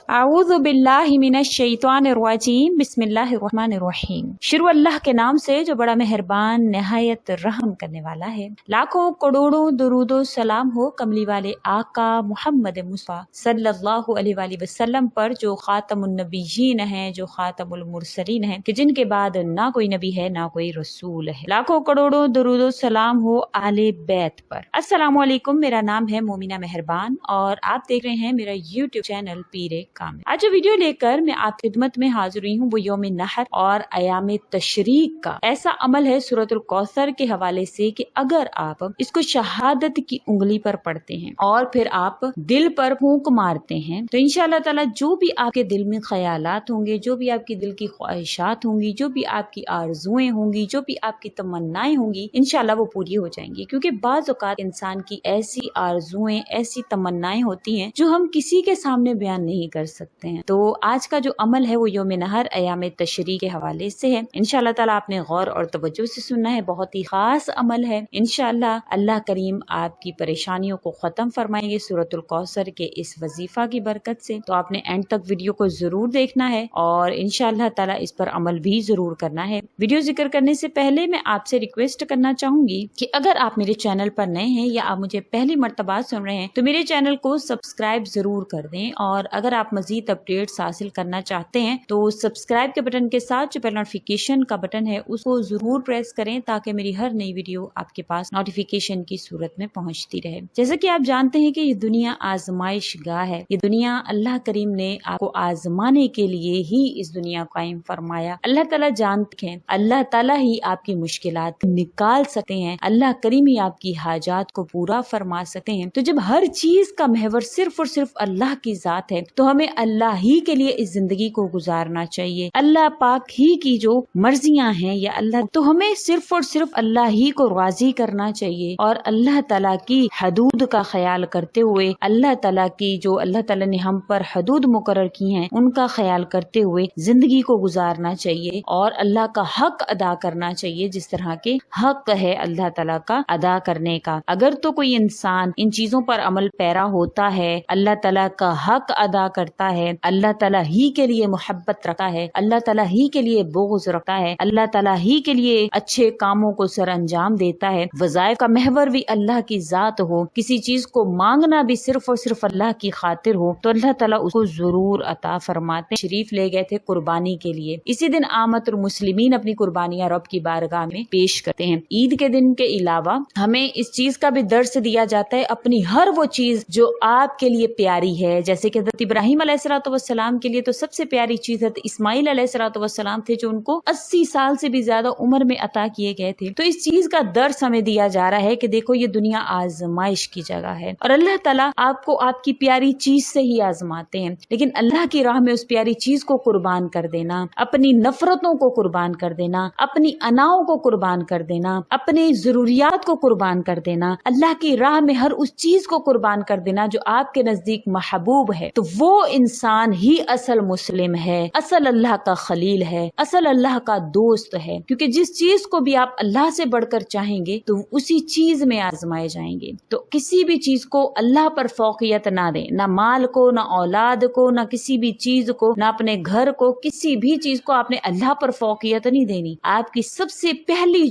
अऊज़ु बिल्लाहि मिनश शैतानिर रजीम बिस्मिल्लाहिर रहमानिर रहीम। शुरू अल्लाह के नाम से जो बड़ा मेहरबान निहायत रहम करने वाला है। लाखों करोड़ों दुरूदो सलाम हो कमली वाले आका मुहम्मद मुस्तफा सल्लल्लाहु अलैहि वसल्लम पर, जो खातमुन नबिय्यीन हैं, जो खातमुल मुरसलीन हैं, कि जिनके बाद ना कोई नबी है ना कोई रसूल है। लाखों करोड़ों दुरूदो सलाम हो आले बैत पर। अस्सलामु अलैकुम, मेरा नाम है मोमिना मेहरबान और आप देख रहे हैं मेरा यूट्यूब चैनल पीरे कामिल। आज जो वीडियो लेकर मैं आपकी खिदमत में हाजिर हुई हूँ वो यौम नहर और अयाम तशरीक का ऐसा अमल है सूरतुल कौसर के हवाले से कि अगर आप इसको शहादत की उंगली पर पढ़ते हैं और फिर आप दिल पर फूंक मारते हैं तो इंशाअल्लाह ताला जो भी आपके दिल में ख्यालात होंगे, जो भी आपकी दिल की ख्वाहिशात होंगी, जो भी आपकी आरजुएं होंगी, जो भी आपकी तमन्नाएं होंगी, इंशाअल्लाह वो पूरी हो जाएंगी। क्योंकि बाज़ औक़ात इंसान की ऐसी आरजुएं, ऐसी तमन्नाएं होती हैं जो हम किसी के सामने बयान नहीं कर सकते हैं। तो आज का जो अमल है वो यौम नहर अयाम तशरीक के हवाले से है। इंशाअल्लाह ताला आपने गौर और तवज्जो से सुनना है। बहुत ही खास अमल है। इंशाअल्लाह अल्लाह करीम आपकी परेशानियों को खत्म फरमाएंगे सूरतुल कौसर के इस वजीफा की बरकत से। तो आपने एंड तक वीडियो को जरूर देखना है और इंशाअल्लाह ताला इस पर अमल भी जरूर करना है। वीडियो जिक्र करने से पहले मैं आपसे रिक्वेस्ट करना चाहूंगी कि अगर आप मेरे चैनल पर नए हैं या आप मुझे पहली मर्तबा सुन रहे हैं तो मेरे चैनल को सब्सक्राइब जरूर कर दें, और अगर आप मजीद अपडेट्स हासिल करना चाहते हैं तो सब्सक्राइब के बटन के साथ जो बेल नोटिफिकेशन का बटन है उसको जरूर प्रेस करें ताकि मेरी हर नई वीडियो आपके पास नोटिफिकेशन की सूरत में पहुंचती रहे। जैसा कि आप जानते हैं कि ये दुनिया आजमाइश गाह है। ये दुनिया अल्लाह करीम ने आपको आजमाने के लिए ही इस दुनिया को कायम फरमाया। अल्लाह ताला जानते हैं, अल्लाह ताला ही आपकी मुश्किलात निकाल सकते हैं, अल्लाह करीम ही आपकी हाजात को पूरा फरमा सकते हैं। तो जब हर चीज का महवर सिर्फ और सिर्फ अल्लाह की जात है तो हमें अल्लाह ही के लिए इस जिंदगी को गुजारना चाहिए। अल्लाह पाक ही की जो मर्जियां हैं या अल्लाह, तो हमें सिर्फ और सिर्फ अल्लाह ही को राजी करना चाहिए और अल्लाह ताला की हदूद का ख्याल करते हुए, अल्लाह ताला की जो अल्लाह ताला ने हम पर हदूद मुकर्रर की हैं उनका ख्याल करते हुए जिंदगी को गुजारना चाहिए और अल्लाह का हक अदा करना चाहिए जिस तरह के हक है अल्लाह ताला का अदा करने का। अगर तो कोई इंसान इन चीजों पर अमल पैरा होता है, अल्लाह ताला का हक अदा करता है, अल्लाह ताला ही के लिए मोहब्बत रखता है, अल्लाह ताला ही के लिए बोझ रखता है, अल्लाह ताला ही के लिए अच्छे कामों को सर अंजाम देता है, वज़ाइफ का महवर भी अल्लाह की जात हो, किसी चीज को मांगना भी सिर्फ और सिर्फ अल्लाह की खातिर हो, तो अल्लाह ताला उसको जरूर अता फरमाते। शरीफ ले गए थे कुर्बानी के लिए। इसी दिन आमतुल मुस्लिमीन अपनी कुर्बानियां रब की बारगाह में पेश करते हैं। ईद के दिन के अलावा हमें इस चीज का भी दर्स दिया जाता है अपनी हर वो चीज जो आपके लिए प्यारी है। जैसे कि हज़रत इब्राहीम अलैहिस्सलाम के लिए तो सबसे प्यारी चीज हज़रत इस्माइल अलैहिस्सलाम थे जो उनको 80 साल से भी ज्यादा उम्र में अता किए गए थे। तो इस चीज का दर्स हमें दिया जा रहा है कि देखो ये दुनिया आजमाइश की जगह है और अल्लाह ताला आपको आपकी प्यारी चीज से ही आजमाते हैं, लेकिन अल्लाह की राह में उस प्यारी चीज को कुर्बान कर देना, अपनी नफरतों को कुर्बान कर देना, अपनी अनाओं को कुर्बान कर देना, अपनी जरूरियात को कुर्बान कर देना, अल्लाह की राह में हर उस चीज को कुर्बान कर देना जो आपके नजदीक महबूब है, तो वो इंसान ही असल मुस्लिम है, असल अल्लाह का खलील है, असल अल्लाह का दोस्त है। क्योंकि जिस चीज को भी आप अल्लाह से बढ़कर चाहेंगे तो उसी चीज में आजमाए जाएंगे। तो किसी भी चीज को अल्लाह पर फौकियत ना दें, ना माल को, ना औलाद को, ना किसी भी चीज को, ना अपने घर को, किसी भी चीज को आपने अल्लाह पर फौकियत नहीं देनी। आपकी सबसे पहली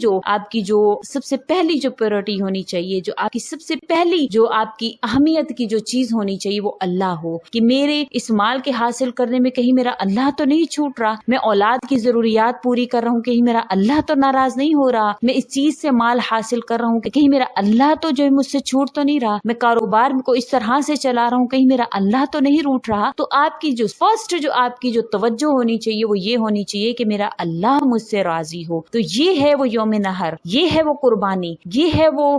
जो प्रायोरिटी होनी चाहिए, जो आपकी सबसे पहली जो आपकी अहमियत की जो चीज होनी चाहिए वो अल्लाह हो। कि मेरे इस माल के हासिल करने में कहीं मेरा अल्लाह तो नहीं छूट रहा, मैं औलाद की जरूरियात पूरी कर रहा हूँ, कहीं मेरा अल्लाह तो नाराज नहीं हो रहा, मैं इस चीज से माल हासिल कर रहा हूँ कहीं मेरा अल्लाह तो जो मुझसे छूट तो नहीं रहा, मैं कारोबार को इस तरह से चला रहा हूँ कहीं मेरा अल्लाह तो नहीं रूठ रहा। तो आपकी जो फर्स्ट जो आपकी जो तवज्जो होनी चाहिए वो ये होनी चाहिए कि मेरा अल्लाह मुझसे राजी हो। तो ये है वो यौम नहर, ये है वो कुर्बानी, ये है वो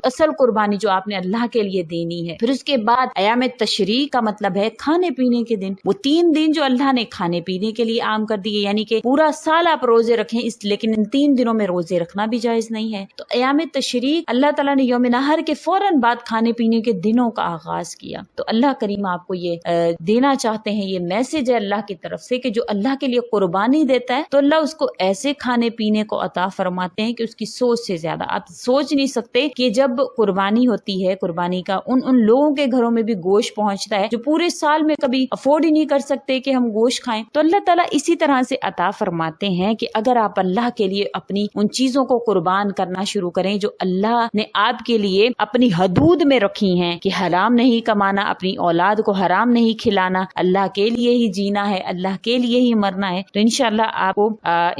असल कुर्बानी जो आपने अल्लाह के लिए देनी है। फिर उसके बाद अयाम तशरीक का मतलब है खाने पीने के दिन। वो 3 दिन जो अल्लाह ने खाने पीने के लिए आम कर दिए, यानी कि पूरा साल आप रोजे रखें लेकिन इन 3 दिनों में रोजे रखना भी जायज नहीं है। तो अयाम तशरीक अल्लाह ताला ने यौम नहर के फौरन बाद खाने पीने के दिनों का आगाज किया। तो अल्लाह करीम आपको ये देना चाहते हैं, ये मैसेज है अल्लाह की तरफ से कि जो अल्लाह के लिए कुर्बानी देता है तो अल्लाह उसको ऐसे खाने पीने को अता फरमाते हैं कि उसकी सोच से ज्यादा आप सोच नहीं सकते। कि जब कुर्बानी होती है, कुर्बानी का उन लोगों के घरों में भी गोश्त पहुंचता है जो पूरे साल में कभी अफोर्ड ही नहीं कर सकते कि हम गोश्त खाएं, तो अल्लाह ताला इसी तरह से अता फरमाते हैं कि अगर आप अल्लाह के लिए अपनी उन चीजों को कुर्बान करना शुरू करें जो अल्लाह ने आपके लिए अपनी हदूद में रखी हैं, कि हराम नहीं कमाना, अपनी औलाद को हराम नहीं खिलाना, अल्लाह के लिए ही जीना है, अल्लाह के लिए ही मरना है, तो इंशाअल्लाह आपको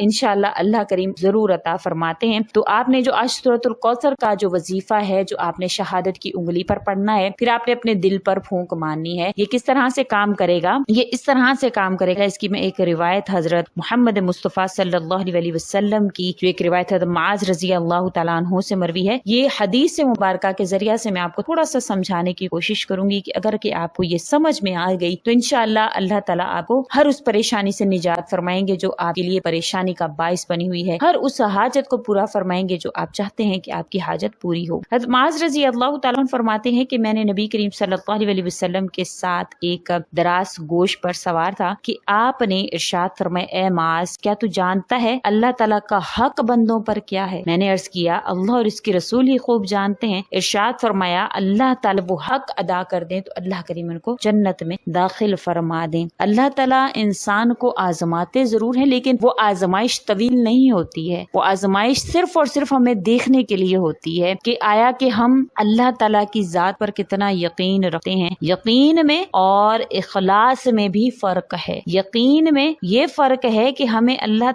इंशाअल्लाह अल्लाह करीम जरूर अता फरमाते हैं। तो आपने जो आज सूरतुल कौसर का जो वजीफा है, जो आपने शहादत की उंगली पर पढ़ना है, फिर आपने अपने दिल पर फूंक मारनी है। ये किस तरह से काम करेगा? ये इस तरह से काम करेगा। इसकी मैं एक रिवायत हजरत मोहम्मद मुस्तफ़ा सल्लल्लाहु अलैहि वसल्लम की जो एक रिवायत है मुआज़ रज़ी अल्लाह तआला अन्हु से मरवी है, ये हदीस से मुबारका के जरिया से मैं आपको थोड़ा सा समझाने की कोशिश करूंगी कि अगर कि आपको ये समझ में आ गई तो इंशाअल्लाह अल्लाह ताला आपको हर उस परेशानी से निजात फरमाएंगे जो आपके लिए परेशानी का बाइस बनी हुई है, हर उस हाजत को पूरा फरमाएंगे जो आप चाहते हैं कि आपकी हाजत पूरी हो। हज़रत मुआज़ रज़ी अल्लाह तआला अन्हु फरमाते हैं कि मैंने नबी करीम सल्लल्लाहु अलैहि वसल्लम के साथ एक दराज गोश पर सवार था कि आपने इरशाद फरमाया, ए मुआज़, क्या तू जानता है अल्लाह ताला का हक बंदों पर क्या है? मैंने अर्ज किया, अल्लाह और इसके रसूल ही खूब जानते हैं। इरशाद फरमाया, अल्लाह ताला वो हक अदा कर दें तो अल्लाह करीम उनको जन्नत में दाखिल फरमा दें। अल्लाह ताला इंसान को आजमाते जरूर है, लेकिन वो आजमाइश तवील नहीं होती है। वो आजमाइश सिर्फ और सिर्फ हमें देखने के लिए होती है कि आया कि हम अल्लाह ताला की जात पर कितना यकीन रखते हैं। यकीन में और इखलास में भी फर्क है। यकीन में ये फर्क है कि हमें अल्लाह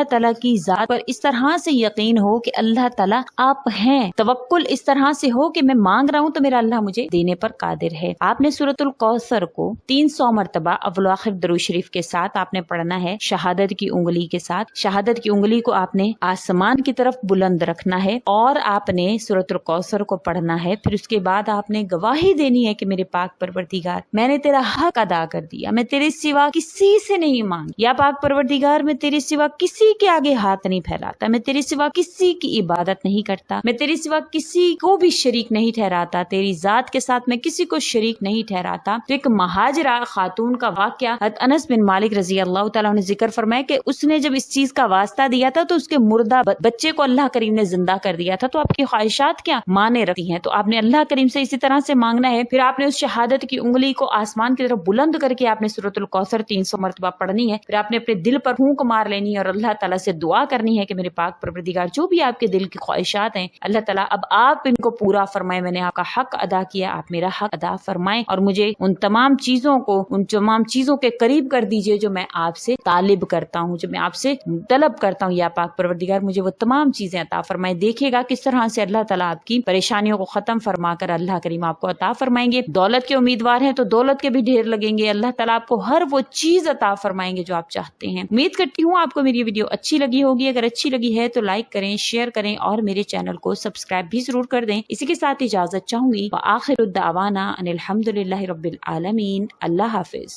ताला की जात पर इस तरह से यकीन हो कि अल्लाह ताला आप हैं। तवक्कुल इस तरह से हो कि मैं मांग रहा हूँ तो मेरा अल्लाह मुझे देने पर कादिर है। आपने सूरतुल कौसर को 300 मरतबा अव्वल आखिर दरूद शरीफ के साथ आपने पढ़ना है, शहादत की उंगली के साथ। शहादत की उंगली को आपने आसमान की तरफ बुलंद रखना है और आपने सूरतुल कौसर को पढ़ना है। फिर उसके बाद आपने गवाही देनी है कि मेरे पाक परवरदिगार, मैंने तेरा हक अदा कर दिया, मैं तेरे सिवा किसी से नहीं मांग, या पाक परवरदिगार मैं तेरे सिवा किसी के आगे हाथ नहीं फैलाता, मैं तेरे सिवा किसी की इबादत नहीं करता, मैं तेरे सिवा किसी को भी शरीक नहीं ठहराता, तेरी जात के साथ मैं किसी को शरीक नहीं ठहराता। तो एक महाजिरा खातून का वाकया अनस बिन मालिक रजी अल्लाह तआला ने जिक्र फरमाया कि उसने जब इस चीज का वास्ता दिया था तो उसके मुर्दा बच्चे को अल्लाह करीम ने जिंदा कर दिया था। तो आपकी ख्वाहिशात क्या माने रखती हैं, तो आपने अल्लाह करीम से इसी तरह से मांगना है। फिर आपने उस शहादत की उंगली को आसमान की तरफ बुलंद करके आपने सूरतुल कौसर 300 मरतबा पढ़नी है। फिर आपने अपने दिल पर फूंक मार लेनी है और अल्लाह ताला से दुआ करनी है कि मेरे पाक परवरदिगार, जो भी आपके दिल की ख्वाहिशात हैं अल्लाह ताला अब आप इनको पूरा फरमाए। मैंने आपका हक अदा किया, आप मेरा हक अदा फरमाएं और मुझे उन तमाम चीजों के करीब कर दीजिए जो मैं आपसे तालिब करता हूँ, जो मैं आपसे तलब करता हूँ। या पाक परवरदिगार मुझे वो तमाम चीजें अता फरमाए। देखिएगा किस तरह से अल्लाह ताला आपकी परेशानियों को खत्म फरमाकर अल्लाह करीम आपको अता फरमाएंगे। दौलत के उम्मीदवार हैं तो दौलत के भी ढेर लगेंगे। अल्लाह ताला आपको हर वो चीज अता फरमाएंगे जो आप चाहते हैं। उम्मीद करती हूँ आपको मेरी वीडियो अच्छी लगी होगी। अगर अच्छी लगी है तो लाइक करें, शेयर करें और मेरे चैनल को सब्सक्राइब भी जरूर कर दें। इसी के साथ इजाजत चाहूंगी। व आखिरुद्दावाना अनिल हम्दुलिल्लाहि रब्बिल आलमीन। अल्लाह हाफिज।